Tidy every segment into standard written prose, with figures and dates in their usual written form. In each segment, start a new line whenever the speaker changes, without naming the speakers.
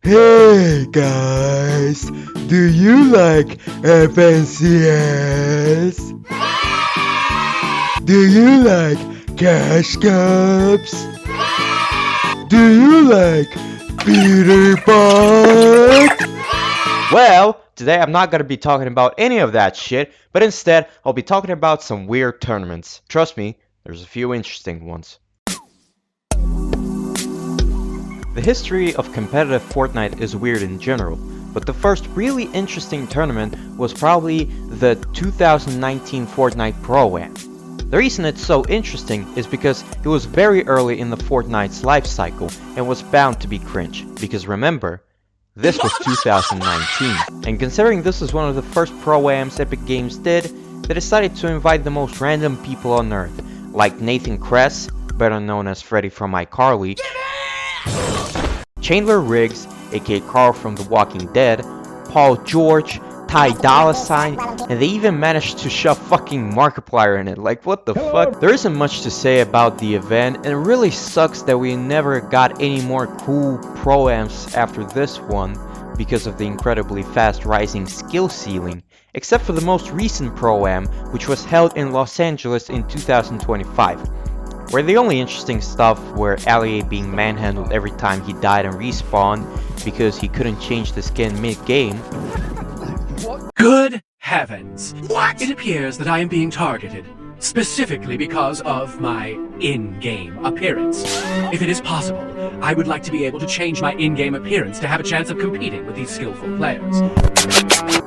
Hey guys, do you like FNCS? Do you like cash cups? Do you like Peter Pan?
Well, today I'm not gonna be talking about any of that shit, but instead I'll be talking about some weird tournaments. Trust me, there's a few interesting ones. The history of competitive Fortnite is weird in general, but the first really interesting tournament was probably the 2019 Fortnite Pro-Am. The reason it's so interesting is because it was very early in the Fortnite's life cycle and was bound to be cringe, because remember, this was 2019, and considering this is one of the first Pro-Ams Epic Games did, they decided to invite the most random people on earth, like Nathan Kress, better known as Freddy from iCarly, Chandler Riggs, aka Carl from The Walking Dead, Paul George, Ty Dolla $ign, and they even managed to shove fucking Markiplier in it. Like, what the fuck? There isn't much to say about the event, and it really sucks that we never got any more cool Pro-Ams after this one because of the incredibly fast rising skill ceiling, except for the most recent Pro-Am, which was held in Los Angeles in 2025. Where the only interesting stuff were Allier being manhandled every time he died and respawned because he couldn't change the skin mid-game.
Good heavens! What? It appears that I am being targeted, specifically because of my in-game appearance. If it is possible, I would like to be able to change my in-game appearance to have a chance of competing with these skillful players.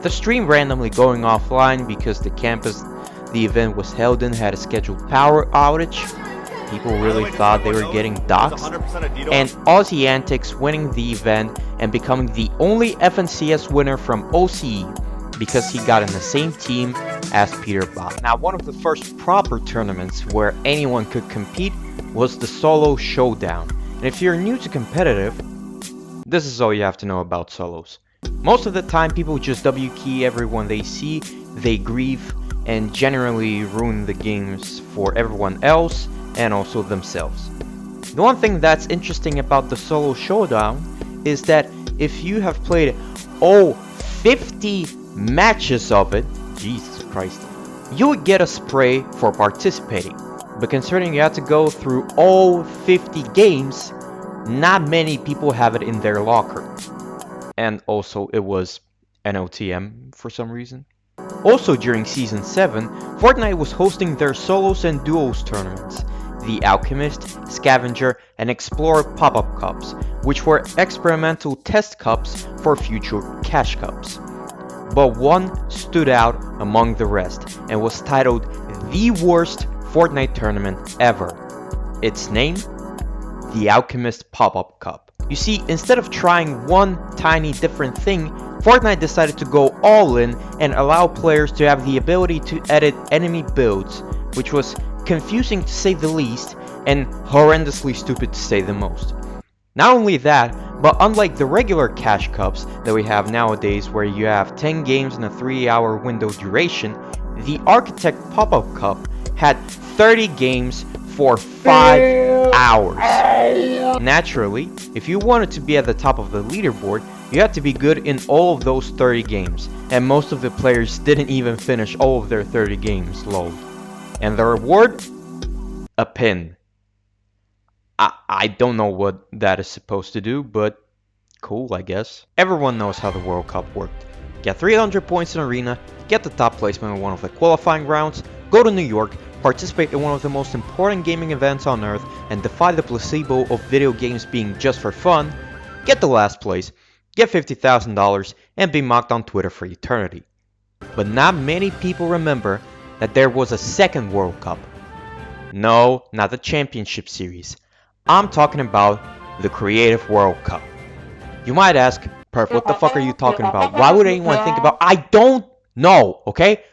The stream randomly going offline because the campus the event was held in had a scheduled power outage. People really thought they were getting doxxed, and Aussie Antics winning the event and becoming the only FNCS winner from OCE because he got in the same team as Peter Bot. Now, one of the first proper tournaments where anyone could compete was the Solo Showdown, and if you're new to competitive, this is all you have to know about solos. Most of the time people just W-key everyone they see, they grieve, and generally ruin the games for everyone else and also themselves. The one thing that's interesting about the Solo Showdown is that if you have played all 50 matches of it, Jesus Christ, you would get a spray for participating. But considering you have to go through all 50 games, not many people have it in their locker. And also it was an OTM for some reason. Also during Season 7, Fortnite was hosting their solos and duos tournaments, the Alchemist, Scavenger, and Explorer pop-up cups, which were experimental test cups for future cash cups. But one stood out among the rest and was titled the worst Fortnite tournament ever. Its name? The Alchemist Pop-Up Cup. You see, instead of trying one tiny different thing, Fortnite decided to go all in and allow players to have the ability to edit enemy builds, which was confusing to say the least and horrendously stupid to say the most. Not only that, but unlike the regular cash cups that we have nowadays where you have 10 games in a 3-hour window duration, the Architect Pop-Up Cup had 30 games for 5 hours. Naturally, if you wanted to be at the top of the leaderboard, you had to be good in all of those 30 games, and most of the players didn't even finish all of their 30 games, lol. And the reward? A pin. I don't know what that is supposed to do, but cool, I guess. Everyone knows how the World Cup worked. Get 300 points in Arena, get the top placement in one of the qualifying rounds, go to New York, participate in one of the most important gaming events on Earth, and defy the placebo of video games being just for fun, get the last place, get $50,000, and be mocked on Twitter for eternity. But not many people remember that there was a second World Cup. No, not the Championship Series. I'm talking about the Creative World Cup. You might ask, Perf, what the fuck are you talking about? Why would anyone think about... I don't know, okay?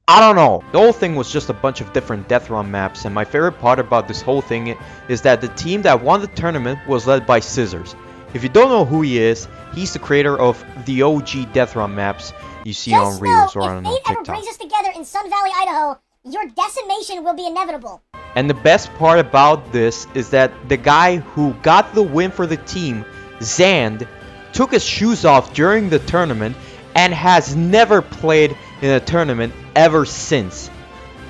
I don't know. The whole thing was just a bunch of different Death Run maps, and my favorite part about this whole thing is that the team that won the tournament was led by Scissors. If you don't know who he is, he's the creator of the OG Death Run maps you see on Reels or on TikTok.
If fate ever brings us together in Sun Valley, Idaho, your decimation will be inevitable.
And the best part about this is that the guy who got the win for the team, Zand, took his shoes off during the tournament, and has never played in a tournament ever since.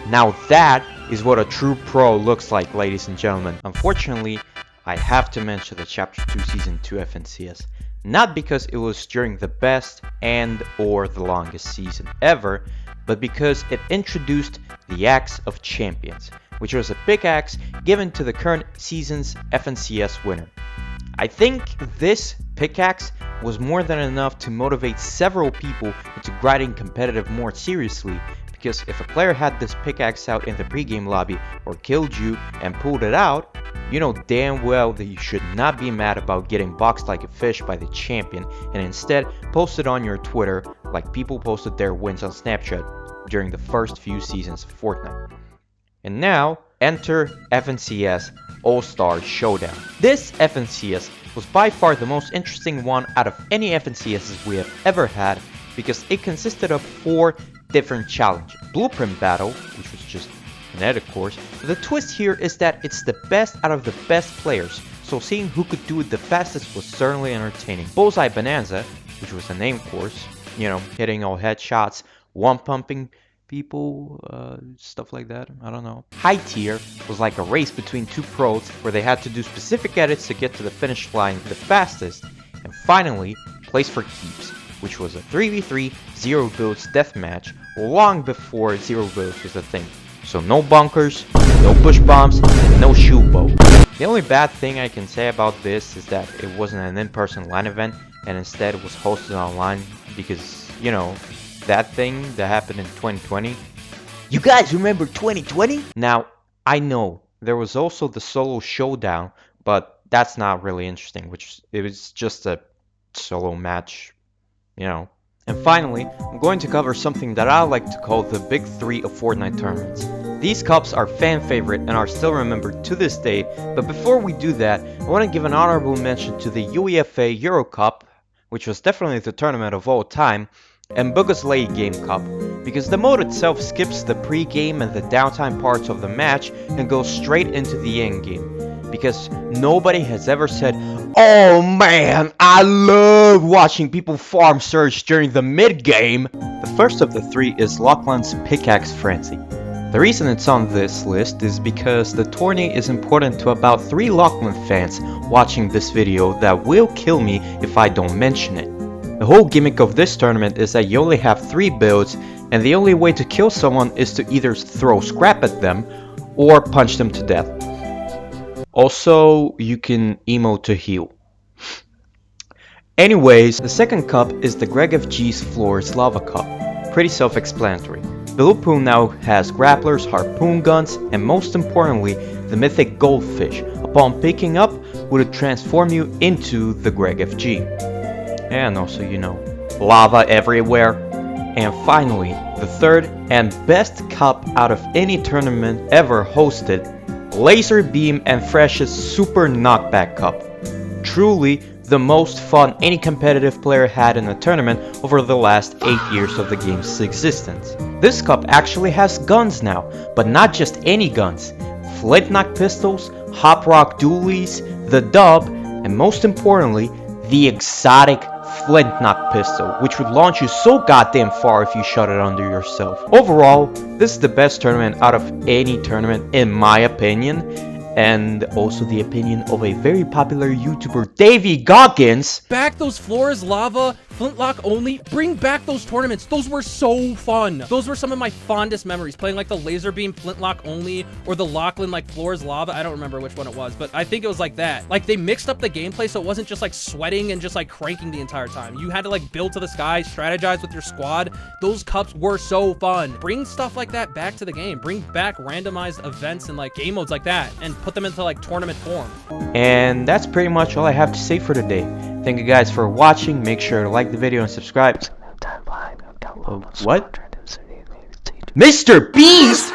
Now that is what a true pro looks like, ladies and gentlemen. Unfortunately, I have to mention the Chapter 2 Season 2 FNCS. Not because it was during the best and or the longest season ever, but because it introduced the Axe of Champions, which was a pickaxe given to the current season's FNCS winner. I think this pickaxe was more than enough to motivate several people into grinding competitive more seriously, because if a player had this pickaxe out in the pregame lobby or killed you and pulled it out, you know damn well that you should not be mad about getting boxed like a fish by the champion and instead post it on your Twitter like people posted their wins on Snapchat during the first few seasons of Fortnite. And now, enter FNCS All-Star Showdown. This FNCS was by far the most interesting one out of any FNCSs we have ever had, because it consisted of 4 different challenges. Blueprint Battle, which was just an edit course. The twist here is that it's the best out of the best players, so seeing who could do it the fastest was certainly entertaining. Bullseye Bonanza, which was a name course, you know, hitting all headshots, one-pumping people, stuff like that, I don't know. High Tier was like a race between 2 pros where they had to do specific edits to get to the finish line the fastest. And finally, Place for Keeps, which was a 3v3 zero builds deathmatch long before zero builds was a thing. So no bunkers, no push bombs, and no shoe bow. The only bad thing I can say about this is that it wasn't an in-person LAN event and instead was hosted online because, you know, that thing that happened in 2020. You guys remember 2020? Now, I know there was also the solo showdown, but that's not really interesting, which it was just a solo match, you know. And finally, I'm going to cover something that I like to call the Big 3 of Fortnite tournaments. These cups are fan favorite and are still remembered to this day, but before we do that, I want to give an honorable mention to the UEFA Euro Cup, which was definitely the tournament of all time, and Bugga's Late Game Cup, because the mode itself skips the pre-game and the downtime parts of the match and goes straight into the end game. Because nobody has ever said, "Oh man, I love watching people farm surge during the mid-game." The first of the 3 is Lachlan's Pickaxe Frenzy. The reason it's on this list is because the tourney is important to about 3 Lachlan fans watching this video that will kill me if I don't mention it. The whole gimmick of this tournament is that you only have 3 builds, and the only way to kill someone is to either throw scrap at them or punch them to death. Also, you can emote to heal. Anyways, the second cup is the Greg FG's Floors Lava Cup. Pretty self-explanatory. The loop pool now has grapplers, harpoon guns, and most importantly, the mythic goldfish. Upon picking up, would transform you into the Greg FG. And also, you know, lava everywhere. And finally, the third and best cup out of any tournament ever hosted, Laser Beam and Fresh's Super Knockback Cup. Truly the most fun any competitive player had in a tournament over the last 8 years of the game's existence. This cup actually has guns now, but not just any guns. Flint-knock pistols, hop rock dualies, the dub, and most importantly, the exotic Flint-knock pistol, which would launch you so goddamn far if you shot it under yourself. Overall, this is the best tournament out of any tournament in my opinion, and also the opinion of a very popular YouTuber, Davey Goggins.
Back those floors, lava, flintlock only. Bring back those tournaments. Those were so fun. Those were some of my fondest memories. Playing like the laser beam flintlock only or the Lachlan like floors lava. I don't remember which one it was, but I think it was like that. Like they mixed up the gameplay so it wasn't just like sweating and just like cranking the entire time. You had to like build to the sky, strategize with your squad. Those cups were so fun. Bring stuff like that back to the game. Bring back randomized events and like game modes like that and put them into like tournament form.
And that's pretty much all I have to say for today. Thank you guys for watching. Make sure to like the video and subscribe. What? Mr. Beast!